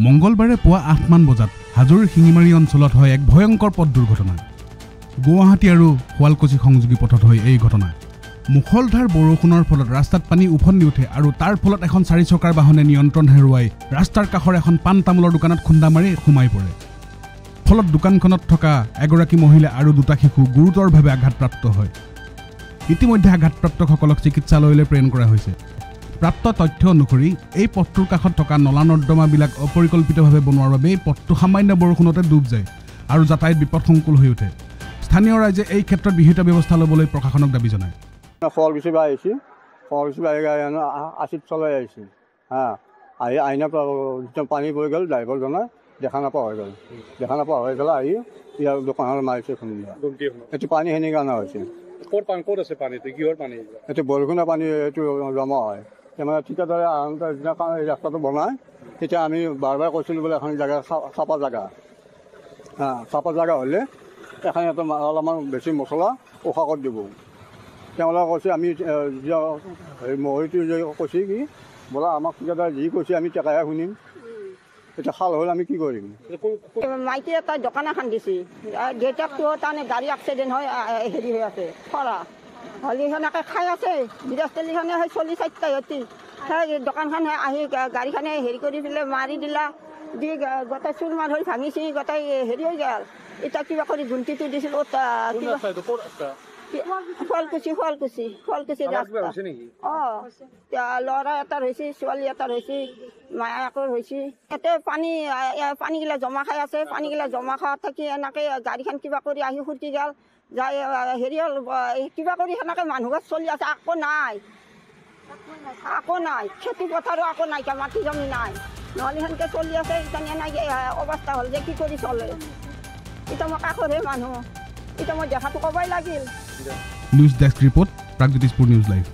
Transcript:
মঙ্গলবাৰে পুৱা ৮ মান বজাত হাজোৰ শিঙিমাৰী অঞ্চলত হয় এক ভয়ংকৰ পথ দুৰ্ঘটনা। গুৱাহাটী আৰু শুৱালকুছি সংযোগী পথত হয় এই ঘটনা। মুখলধাৰ বৰষুণৰ ফলত ৰাস্তাত পানী উফন্দি উঠে আৰু তাৰ ফলত এখন 4 চকাৰ বাহনে নিয়ন্ত্ৰণ হেৰুৱাই ৰাস্তাৰ কাষৰ এখন পাণ তামোলৰ দোকানত খুন্দা মাৰি সোমাই পৰে। ফলত দোকানখনত থকা এগৰাকী মহিলা আৰু দুটা শিশু গুৰুতৰভাৱে আঘাতপ্ৰাপ্ত হয়। ইতিমধ্যে আঘাতপ্ৰাপ্তসকলক চিকিৎসালয়লৈ প্ৰেৰণ কৰা হৈছে। প্ৰাপ্ত তথ্য অনুসৰি এই পথটোৰ কাষত থকা নলা নৰ্দমাবিলাক অপৰিকল্পিতভাৱে বনোৱাৰ বাবে এই পথটো সামান্য বৰষুণতে ডুব যায় আৰু যাতায়াত বিপদসংকুল হৈ উঠে। স্থানীয় ৰাইজে এই ক্ষেত্ৰত বিহিত ব্যৱস্থা ল'বলৈ প্ৰশাসনক দাবী জনায়। শুৱালকুছি বা আহিছে, শুৱালকুছি বা আশীত চলাই আহিছে আইনা পানী পৰি গ'ল, ড্ৰাইভাৰজনে দেখা নাপোৱা হৈ গ'ল। দেখা নোপোৱা হৈ গ'লে আহি ইয়াৰ দোকানত মাৰিছে খুন্দি। এইটো পানী সেনেকৈ অনা হৈছে। ক'ত আছে পানীটো? কিহৰ পানী? এইটো বৰষুণৰ পানী এইটো জমা হয়। তাৰমানে ঠিকাদাৰে আহোঁতে যিদিনা এই ৰাস্তাটো বনায় তেতিয়া আমি বাৰ বাৰ কৈছিলোঁ বোলে এখন জেগা চাপা জেগা চাপা জেগা হ'লে এখন এটা অলপমান বেছি মছলা উশাহ কৰি দিব। তেওঁলোকে কৈছে আমি মহিটো কৈছে কি বোলে আমাক ঠিকাদাৰে যি কৈছে আমি টেকাহে শুনিম। এতিয়া খাল হ'ল আমি কি কৰিম? মাইকী এটা দোকান এখন দিছে, দেউতাকটো তাৰমানে গাড়ী এক্সিডেণ্ট হৈ হেৰি হৈ আছে খৰা হ'লে সেনেকৈ খাই আছে। বিৰাজতলীখনে সেই চলি 4টা সিহঁতি সেই দোকানখন আহি গাড়ীখনে হেৰি কৰি পেলাই মাৰি দিলা দি গোটেই চুৰ মাৰ হৈ ভাঙিছে, গোটেই হেৰি হৈ গ'ল। এতিয়া কিবা কৰি গুণ্টিটো দিছিল শুৱালকুছি ৰাস্তা। ল'ৰা এটাৰ হৈছে, ছোৱালী এটাৰ হৈছে, মায়াকৰ হৈছে। ইয়াতে পানীগিলা জমা খাই আছে। পানীগিলা জমা খোৱাত থাকি এনেকৈ গাড়ীখন কিবা কৰি আহি ফুটি গ'ল যাই হেৰি হ'ল কিবা কৰি সেনেকৈ মানুহৰ চলি আছে। আকৌ নাই খেতি পথাৰো আকৌ নাইকিয়া, মাটি জমি নাই, নহ'লে সেনেকৈ চলি আছে। এতিয়া এনেকৈ অৱস্থা হ'ল যে কি কৰি চলে। এতিয়া মই কাষৰহে মানুহ, এতিয়া মই দেখাটো ক'বই লাগিল। News desk report, Pragjyotishpur news live.